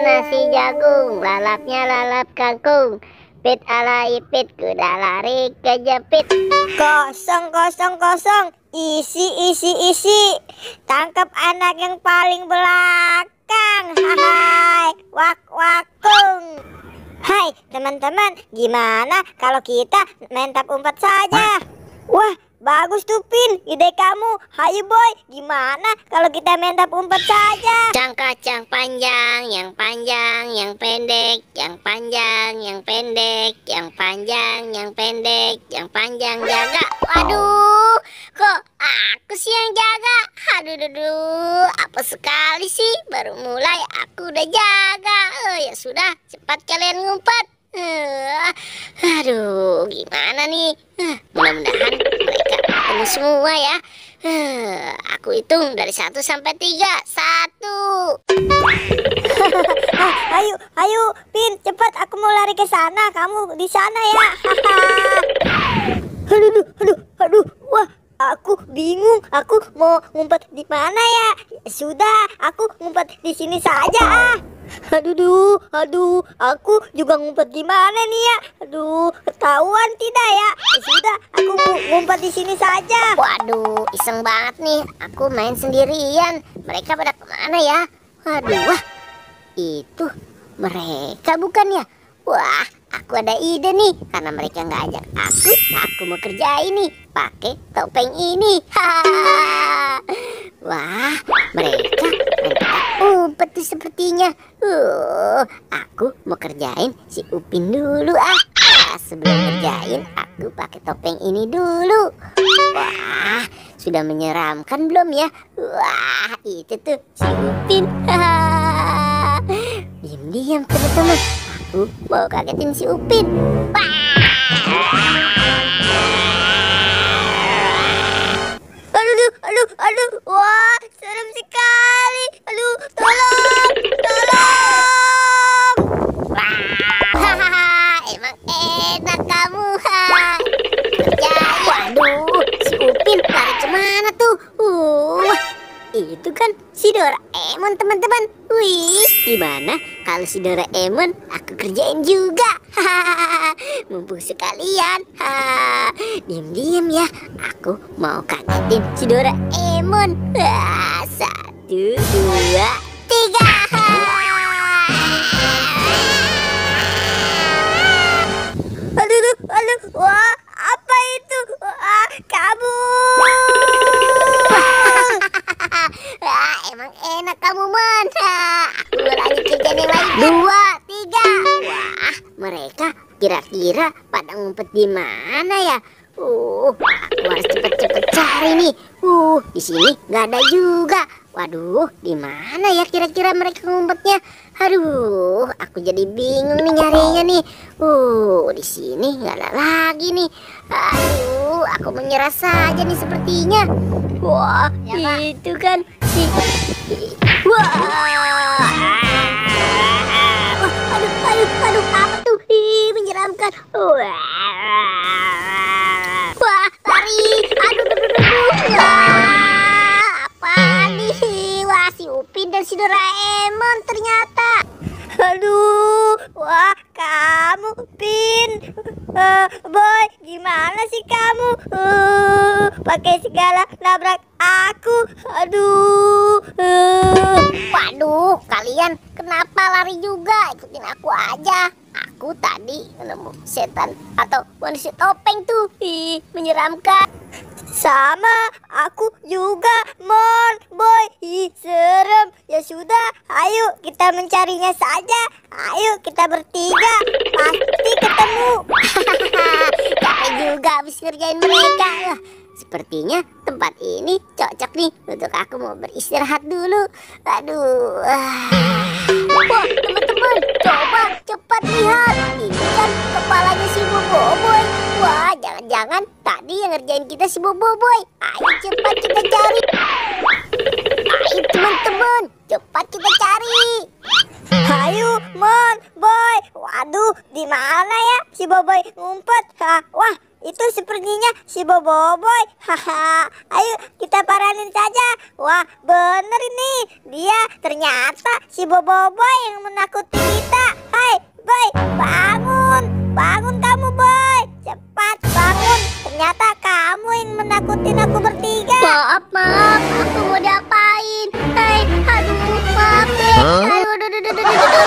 nasi jagung, lalapnya lalap kangkung. Pit ala ipit, kuda lari kejepit. Kosong, kosong, kosong. Isi, isi, isi. Tangkap anak yang paling belakang. Hai, wak wakung. Hai teman-teman, gimana kalau kita main tap umpet saja? Wah, bagus tuh Pin, ide kamu. Hayu boy, gimana kalau kita main tap umpet saja? Cang-kacang panjang, yang panjang, yang pendek, yang panjang, yang pendek, yang panjang, yang pendek, yang panjang, jaga. Waduh, kok aku sih yang jaga? Aduh, apa sekali sih? Baru mulai aku udah jaga. Ya sudah, cepat kalian ngumpet. Aduh, gimana nih? Mudah-mudahan mereka ketemu semua ya. Aku hitung dari 1 sampai 3. 1. Ayo, ayo, Pin, cepat. Aku mau lari ke sana. Kamu di sana ya. Aduh. Wah, aku bingung. Aku mau ngumpet di mana ya? Sudah, aku ngumpet di sini saja. Aduh, aku juga ngumpet di mana nih ya? Aduh, ketahuan tidak ya? Sudah, aku ngumpet di sini saja. Waduh, iseng banget nih. Aku main sendirian. Mereka pada kemana ya? Waduh, wah, itu mereka bukan ya? Wah, aku ada ide nih. Karena mereka nggak ajak aku mau kerjain nih pakai topeng ini. Wah, mereka umpet tuh sepertinya. Aku mau kerjain si Upin dulu sebelum ngerjain aku pakai topeng ini dulu. Wah, sudah menyeramkan belum ya? Wah, itu tuh si Upin. Diam-diam teman-teman. Aku mau kagetin si Upin. Aduh, wah, serem sekali. Aduh, tolong. Emang enak kamu. Waduh, si Upin lari kemana tuh? Itu kan si Doraemon teman-teman. Wih, gimana kalau si Doraemon aku kerjain juga? Mumpung sekalian. Diam-diam ya, aku mau kagetin si Doraemon. 1, 2, 3. Aduh, wah, apa itu? Kabur. Emang enak kamu, Mon. Aku lagi kerjaan yang lain. 2, 3. Wah, mereka kira-kira pada ngumpet di mana ya? Aku harus cepet-cepet cari nih. Di sini nggak ada juga. Waduh, di mana ya kira-kira mereka ngumpetnya? Aduh, aku jadi bingung nih nyarinya nih. Di sini nggak ada lagi nih. Aduh, aku menyerah saja nih sepertinya. Wah, ya, itu kan si. Wah. Aduh, apa tuh? Menyeramkan. Wah, lari. Aduh. Apa nih? Wah, si Upin dan si Doraemon ternyata. Aduh, wah, kamu Pin. Boy, gimana sih kamu? Pakai segala nabrak aku. Aduh. Waduh, kalian kenapa lari juga? Ikutin aku aja. Aku tadi nemu setan atau manusia topeng tuh. Menyeramkan. Sama, aku juga, Mon. Boy, serem. Ya sudah, ayo kita mencarinya saja. Ayo kita bertiga, pasti ketemu. Capek juga habis ngerjain mereka. Sepertinya tempat ini cocok nih untuk aku mau beristirahat dulu. Aduh. Wah, teman-teman, coba cepat lihat. Ini kan kepalanya si Boboiboy. Wah, jangan-jangan tadi yang ngerjain kita si Boboiboy. Ayo cepat kita cari. Ayo teman-teman, cepat kita cari. Mon, Boy. Waduh, di mana ya si Boboiboy ngumpet? Wah, Itu sepertinya si Boboiboy. Haha, ayo kita paranin saja. Wah, bener ini. Dia ternyata si Boboiboy yang menakuti kita. Hai, Boy, bangun. Bangun kamu, Boy. Cepat bangun. Ternyata kamu yang menakutin aku bertiga. Maaf, aku mau diapain? Hai, aduh, maaf deh. Aduh,